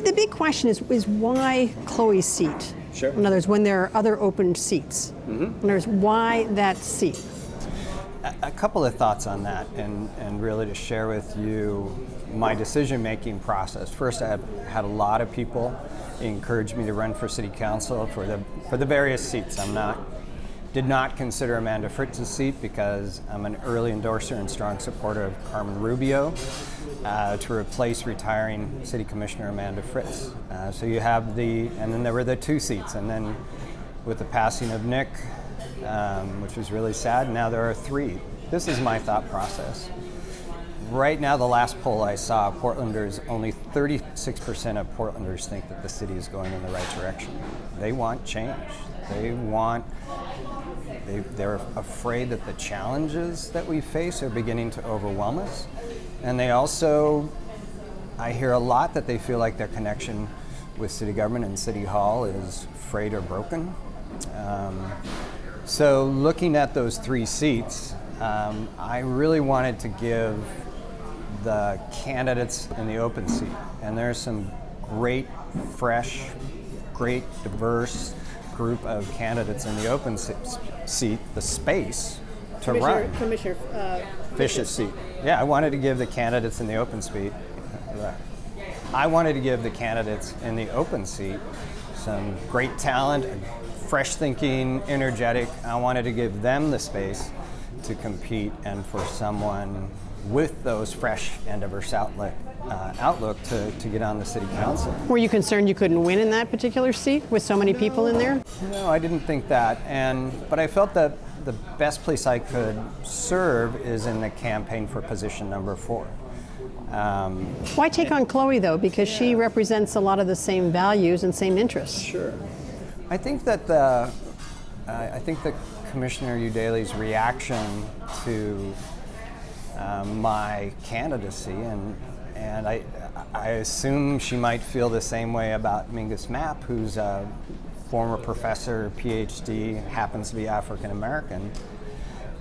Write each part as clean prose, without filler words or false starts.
the big question is why Chloe's seat? Sure. In other words, when there are other open seats. In other words, why that seat? A couple of thoughts on that, and really to share with you my decision-making process. First, I had a lot of people encourage me to run for city council for the various seats. Did not consider Amanda Fritz's seat because I'm an early endorser and strong supporter of Carmen Rubio to replace retiring City Commissioner Amanda Fritz. So you have and then there were the two seats, and then with the passing of Nick, which was really sad, now there are three. This is my thought process. Right now, the last poll I saw, only 36% of Portlanders think that the city is going in the right direction. They want change. They're afraid that the challenges that we face are beginning to overwhelm us. And they also, I hear a lot that they feel like their connection with city government and city hall is frayed or broken. So looking at those three seats, I really wanted to give the candidates in the open seat. And there's some great, fresh, great, diverse group of candidates in the open seat, the space to run. Commissioner Fish's seat. Yeah, I wanted to give the candidates in the open seat. I wanted to give the candidates in the open seat some great talent, fresh thinking, energetic. I wanted to give them the space to compete, and for someone with those fresh and diverse outlook to get on the city council. Were you concerned you couldn't win in that particular seat with so many people in there? No, I didn't think that, but I felt that the best place I could serve is in the campaign for position number 4. Why take on Chloe, though? Because she represents a lot of the same values and same interests. Sure. I think that Commissioner Udaley's reaction to my candidacy, and I assume she might feel the same way about Mingus Mapp, who's a former professor, PhD, happens to be African American.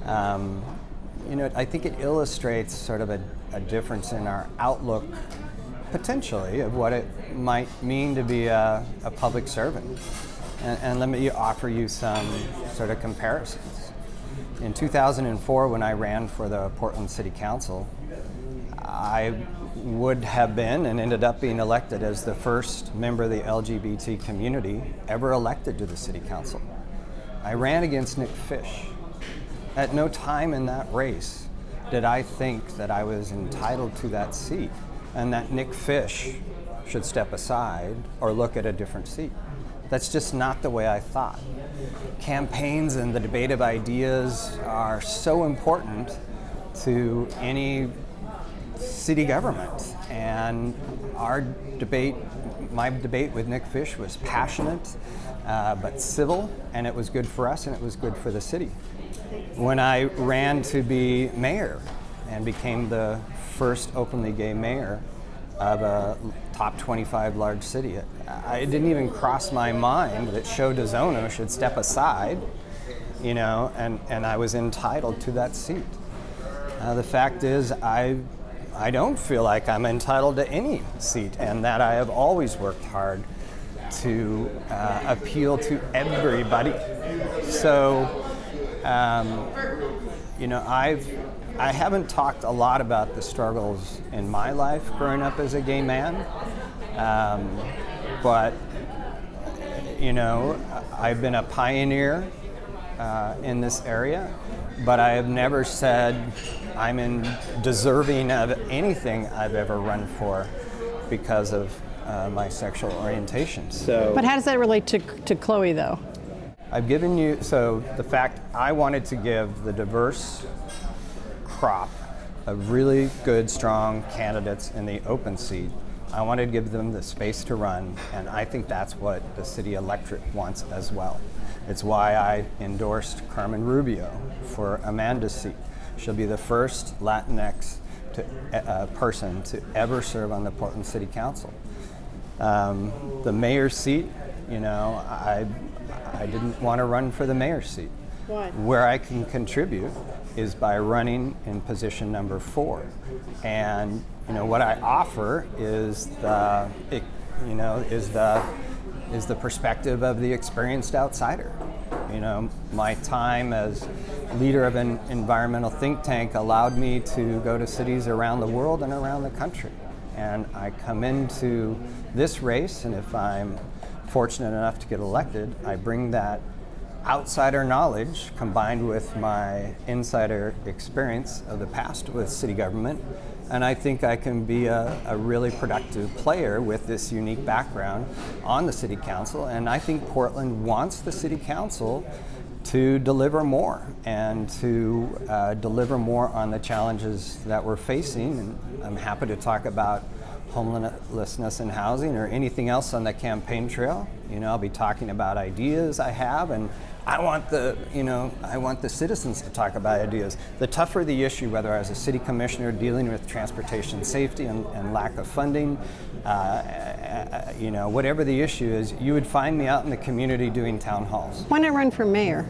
I think it illustrates sort of a difference in our outlook, potentially, of what it might mean to be a public servant. And let me offer you some sort of comparisons. In 2004, when I ran for the Portland City Council, I would have been and ended up being elected as the first member of the LGBT community ever elected to the City Council. I ran against Nick Fish. At no time in that race did I think that I was entitled to that seat and that Nick Fish should step aside or look at a different seat. That's just not the way I thought. Campaigns and the debate of ideas are so important to any city government. And my debate with Nick Fish was passionate, but civil, and it was good for us and it was good for the city. When I ran to be mayor and became the first openly gay mayor of a top 25 large city, it didn't even cross my mind that Sho DeZono should step aside, and I was entitled to that seat. The fact is, I don't feel like I'm entitled to any seat, and that I have always worked hard to appeal to everybody. So, I haven't talked a lot about the struggles in my life growing up as a gay man, but I've been a pioneer in this area, but I have never said I'm deserving of anything I've ever run for because of my sexual orientation. But how does that relate to Chloe, though? I've given you, the fact I wanted to give the diverse crop of really good, strong candidates in the open seat, I wanted to give them the space to run, and I think that's what the city electorate wants as well. It's why I endorsed Carmen Rubio for Amanda's seat. She'll be the first Latinx person to ever serve on the Portland City Council. The mayor's seat, I didn't want to run for the mayor's seat. Why? Where I can contribute is by running in position number 4. And what I offer is is the perspective of the experienced outsider. My time as leader of an environmental think tank allowed me to go to cities around the world and around the country. And I come into this race, and if I'm fortunate enough to get elected, I bring that outsider knowledge combined with my insider experience of the past with city government. And I think I can be a really productive player with this unique background on the city council. And I think Portland wants the city council to deliver more and to deliver more on the challenges that we're facing. And I'm happy to talk about homelessness and housing or anything else on the campaign trail. I'll be talking about ideas I have, and I want the citizens to talk about ideas. The tougher the issue, whether I was a city commissioner dealing with transportation safety and lack of funding, whatever the issue is, you would find me out in the community doing town halls. Why not run for mayor?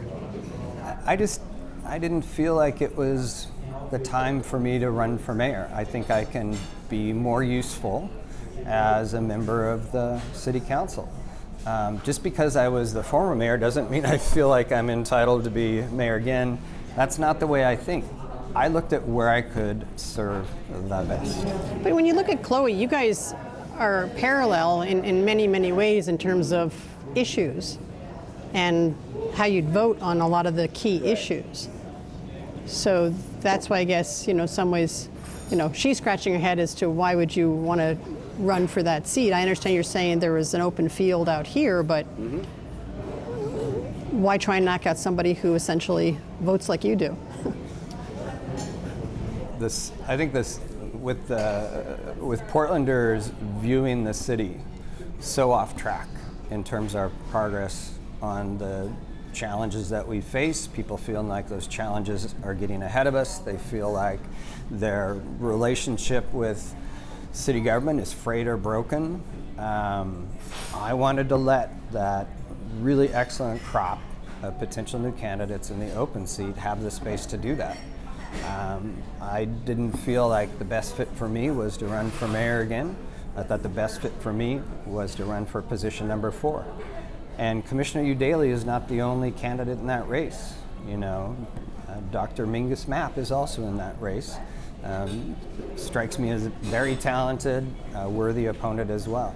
I didn't feel like it was the time for me to run for mayor. I think I can be more useful as a member of the city council. Just because I was the former mayor doesn't mean I feel like I'm entitled to be mayor again. That's not the way I think. I looked at where I could serve the best. But when you look at Chloe, you guys are parallel in many, many ways in terms of issues and how you'd vote on a lot of the key issues. So that's why I guess, some ways, she's scratching her head as to why would you want to run for that seat. I understand you're saying there was an open field out here, but why try and knock out somebody who essentially votes like you do? I think with Portlanders viewing the city so off track in terms of our progress on the challenges that we face, people feeling like those challenges are getting ahead of us. They feel like their relationship with city government is frayed or broken. I wanted to let that really excellent crop of potential new candidates in the open seat have the space to do that. I didn't feel like the best fit for me was to run for mayor again. I thought the best fit for me was to run for position number 4. And Commissioner Udaley is not the only candidate in that race. Dr. Mingus Mapp is also in that race. Strikes me as a very talented, worthy opponent as well.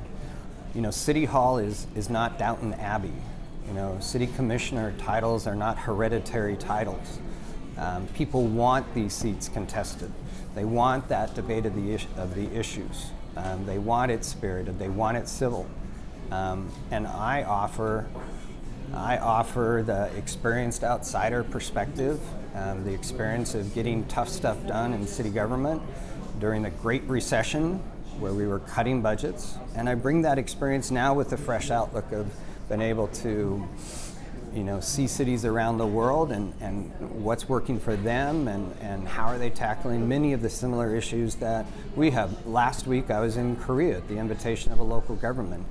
City Hall is not Downton Abbey. City commissioner titles are not hereditary titles. People want these seats contested. They want that debate of the issues. They want it spirited. They want it civil. And I offer the experienced outsider perspective, the experience of getting tough stuff done in city government during the Great Recession, where we were cutting budgets. And I bring that experience now with a fresh outlook of being able to, see cities around the world and what's working for them and how are they tackling many of the similar issues that we have. Last week I was in Korea at the invitation of a local government,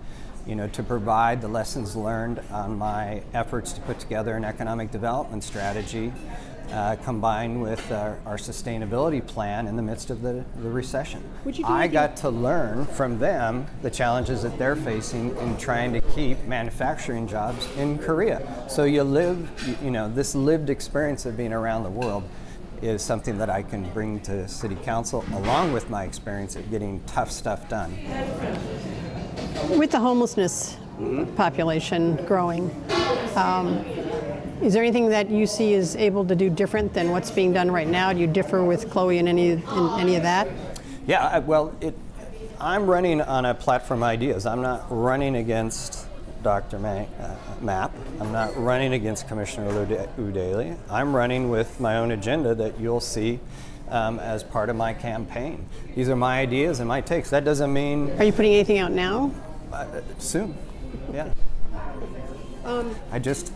to provide the lessons learned on my efforts to put together an economic development strategy combined with our sustainability plan in the midst of the recession. I got to learn from them the challenges that they're facing in trying to keep manufacturing jobs in Korea. So this lived experience of being around the world is something that I can bring to City Council along with my experience of getting tough stuff done. With the homelessness population growing, is there anything that you see is able to do different than what's being done right now? Do you differ with Chloe in any of that? Yeah, I'm running on a platform of ideas. I'm not running against Dr. Mapp. I'm not running against Commissioner Udaley. I'm running with my own agenda that you'll see as part of my campaign. These are my ideas and my takes. That doesn't mean... Are you putting anything out now? Soon, yeah. I just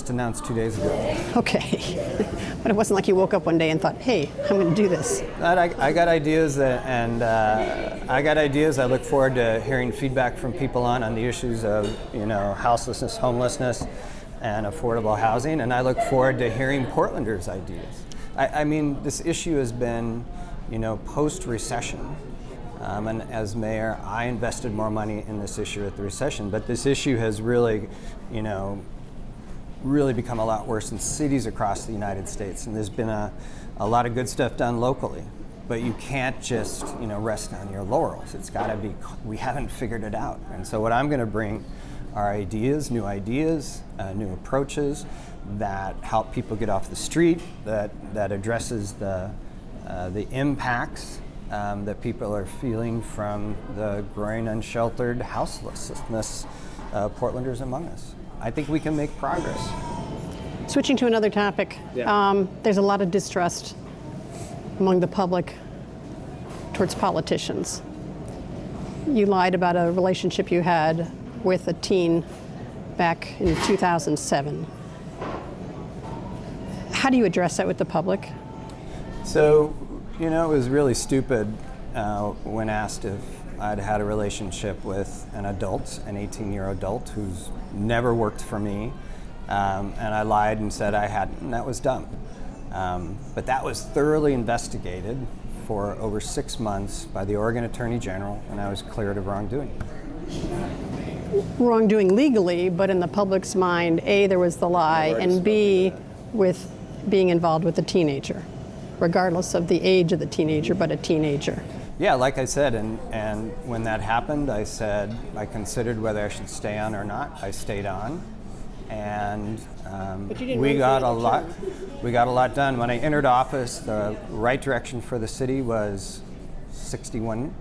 announced 2 days ago. Okay, but it wasn't like you woke up one day and thought, "Hey, I'm going to do this." I got ideas, and I got ideas. I look forward to hearing feedback from people on the issues of houselessness, homelessness, and affordable housing. And I look forward to hearing Portlanders' ideas. I mean, this issue has been, post-recession. And as mayor, I invested more money in this issue at the recession. But this issue has really, really become a lot worse in cities across the United States. And there's been a lot of good stuff done locally. But you can't just, rest on your laurels. It's got to be, we haven't figured it out. And so what I'm going to bring are ideas, new approaches that help people get off the street, that addresses the impacts that people are feeling from the growing unsheltered houselessness of Portlanders among us. I think we can make progress. Switching to another topic, there's a lot of distrust among the public towards politicians. You lied about a relationship you had with a teen back in 2007. How do you address that with the public? So, it was really stupid when asked if I'd had a relationship with an 18-year adult who's never worked for me, and I lied and said I hadn't, and that was dumb. But that was thoroughly investigated for over 6 months by the Oregon Attorney General, and I was cleared of wrongdoing. Wrongdoing legally, but in the public's mind, A, there was the lie, and B, with being involved with a teenager, regardless of the age of the teenager, but a teenager. Yeah, like I said, and when that happened, I said I considered whether I should stay on or not. I stayed on, and we got a lot done. When I entered office, the right direction for the city was 61.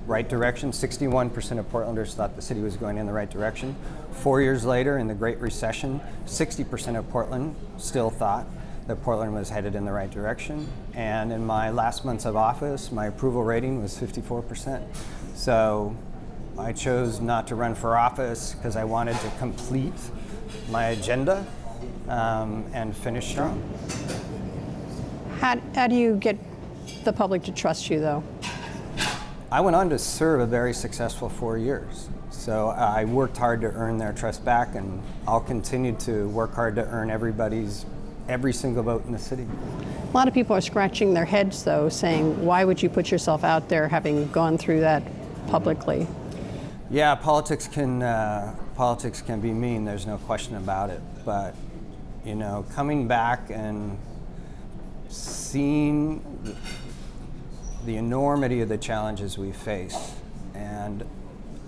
Right direction. 61% of Portlanders thought the city was going in the right direction. 4 years later, in the Great Recession, 60% of Portland still thought that Portland was headed in the right direction. And in my last months of office, my approval rating was 54%. So I chose not to run for office because I wanted to complete my agenda and finish strong. How do you get the public to trust you, though? I went on to serve a very successful 4 years. So I worked hard to earn their trust back, and I'll continue to work hard to earn every single vote in the city. A lot of people are scratching their heads, though, saying, why would you put yourself out there having gone through that publicly? Yeah, politics can be mean, there's no question about it. But, coming back and seeing the enormity of the challenges we face, and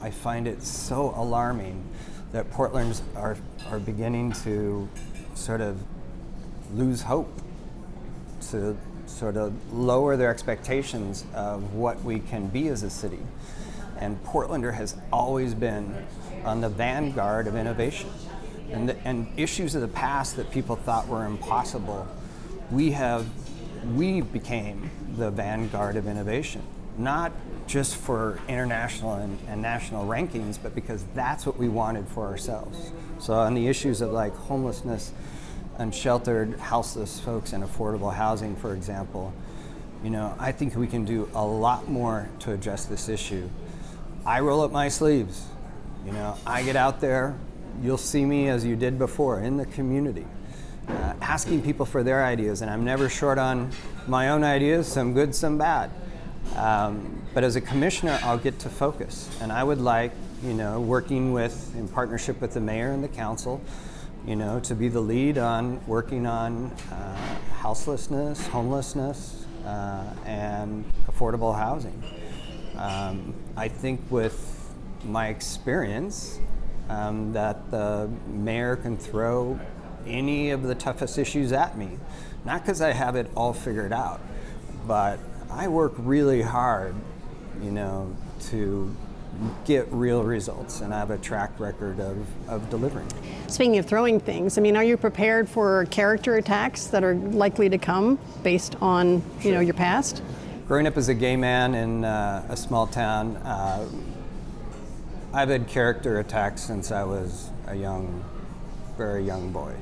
I find it so alarming that Portlanders are beginning to sort of lose hope, to sort of lower their expectations of what we can be as a city. And Portlander has always been on the vanguard of innovation. And issues of the past that people thought were impossible, we became the vanguard of innovation, not just for international and national rankings, but because that's what we wanted for ourselves. So on the issues of like homelessness, unsheltered, houseless folks, and affordable housing, for example, I think we can do a lot more to address this issue. I roll up my sleeves. I get out there. You'll see me, as you did before, in the community, asking people for their ideas, and I'm never short on my own ideas, some good, some bad. But as a commissioner, I'll get to focus, and I would like, working in partnership with the mayor and the council, to be the lead on working on houselessness, homelessness, and affordable housing. I think with my experience, that the mayor can throw any of the toughest issues at me. Not because I have it all figured out, but I work really hard, to get real results, and I have a track record of delivering. Speaking of throwing things, are you prepared for character attacks that are likely to come based on, your past? Growing up as a gay man in a small town, I've had character attacks since I was a very young boy.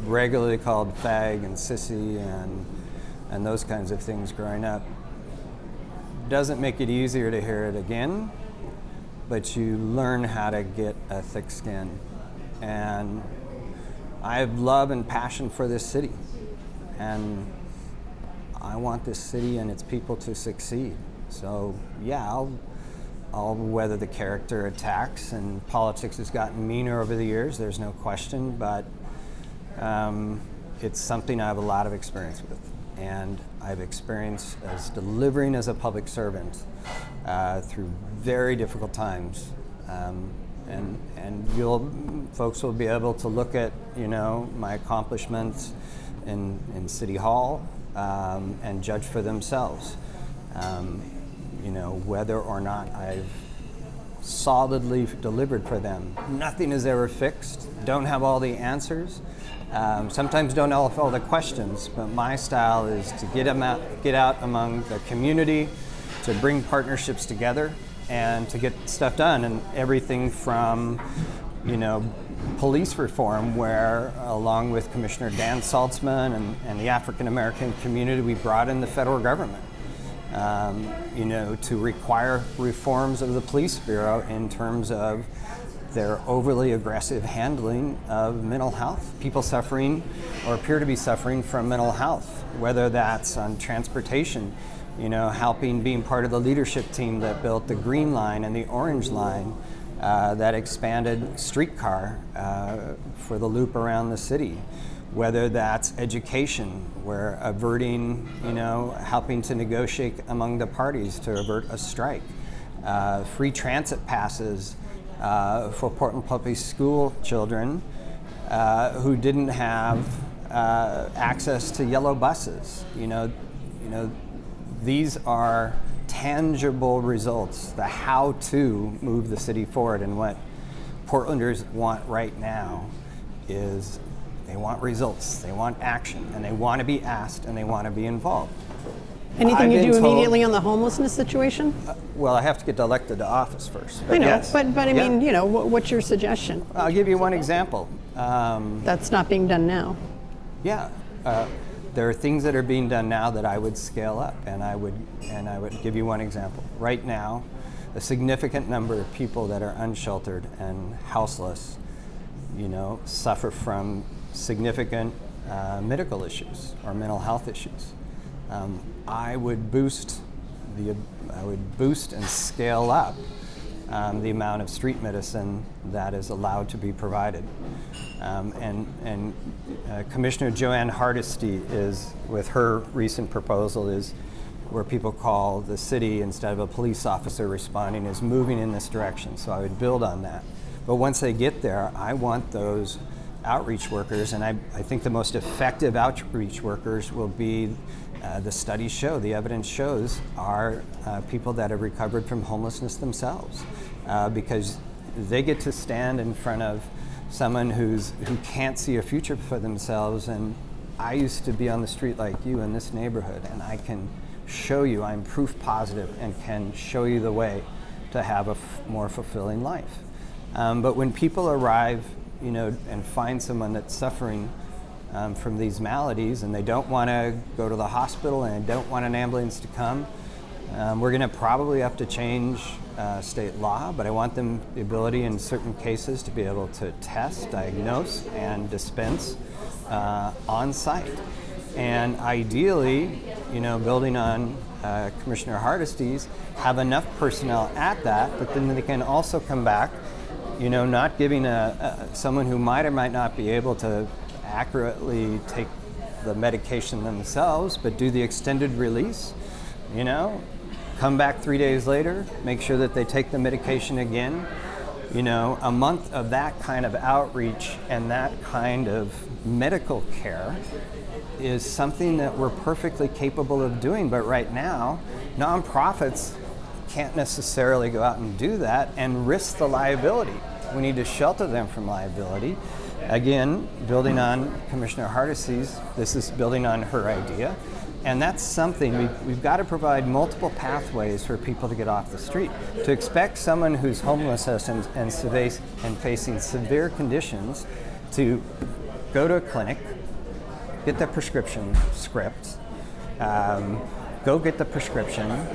Regularly called fag and sissy and those kinds of things growing up. Doesn't make it easier to hear it again, but you learn how to get a thick skin. And I have love and passion for this city. And I want this city and its people to succeed. So yeah, I'll weather the character attacks, and politics has gotten meaner over the years, there's no question, but it's something I have a lot of experience with. And I've experienced as delivering as a public servant through very difficult times. And folks will be able to look at, my accomplishments in City Hall and judge for themselves. Whether or not I've solidly delivered for them. Nothing is ever fixed. Don't have all the answers. Sometimes don't have all the questions, but my style is to get out among the community, to bring partnerships together, and to get stuff done. And everything from, police reform, where along with Commissioner Dan Saltzman and the African American community, we brought in the federal government. To require reforms of the police bureau in terms of their overly aggressive handling of mental health. People suffering or appear to be suffering from mental health, whether that's on transportation, helping being part of the leadership team that built the Green Line and the Orange Line that expanded streetcar for the loop around the city. Whether that's education, where averting, helping to negotiate among the parties to avert a strike. Free transit passes for Portland Public School children who didn't have access to yellow buses. These are tangible results, the how to move the city forward. And what Portlanders want right now is they want results, they want action, and they want to be asked, and they want to be involved. Anything you do immediately on the homelessness situation? Well, I have to get elected to office first. I know, yes. but I mean, what's your suggestion? I'll give you one example. That's not being done now. Yeah, there are things that are being done now that I would scale up, and I would give you one example. Right now, a significant number of people that are unsheltered and houseless, suffer from significant medical issues or mental health issues. I would boost and scale up the amount of street medicine that is allowed to be provided. And Commissioner Joanne Hardesty is, with her recent proposal, is where people call the city, instead of a police officer responding, is moving in this direction. So I would build on that. But once they get there, I want those outreach workers, and I think the most effective outreach workers will be, the studies show, the evidence shows, are people that have recovered from homelessness themselves, because they get to stand in front of someone who can't see a future for themselves. And I used to be on the street like you in this neighborhood, and I can show you, I'm proof positive, and can show you the way to have a more fulfilling life. But when people arrive, and find someone that's suffering from these maladies, and they don't want to go to the hospital and they don't want an ambulance to come, we're going to probably have to change state law, but I want them the ability in certain cases to be able to test, diagnose, and dispense on site. And ideally, building on Commissioner Hardesty's, have enough personnel at that, but then they can also come back, not giving someone who might or might not be able to accurately take the medication themselves, but do the extended release, come back 3 days later, make sure that they take the medication again. A month of that kind of outreach and that kind of medical care is something that we're perfectly capable of doing. But right now, nonprofits can't necessarily go out and do that and risk the liability. We need to shelter them from liability. Again, building on Commissioner Hardesty's, this is building on her idea. And that's something, we've got to provide multiple pathways for people to get off the street. To expect someone who's homeless and facing severe conditions to go to a clinic, get the prescription script, go get the prescription,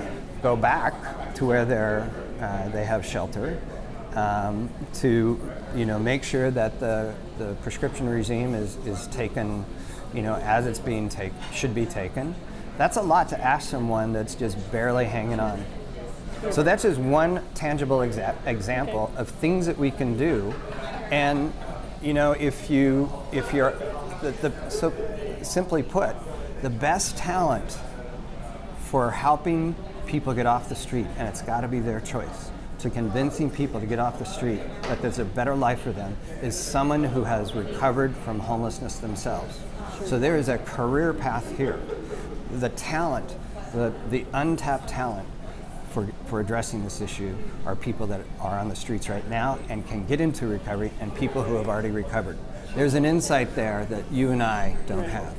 go back to where they have shelter, to make sure that the prescription regime is taken, as it's being should be taken, That's a lot to ask someone that's just barely hanging on. So that's just one tangible example of things that we can do. And if you're so simply put, the best talent for helping people get off the street, and it's got to be their choice, to convincing people to get off the street that there's a better life for them, is someone who has recovered from homelessness themselves. So there is a career path here. The talent, the untapped talent for addressing this issue are people that are on the streets right now and can get into recovery, and people who have already recovered. There's an insight there that you and I don't have.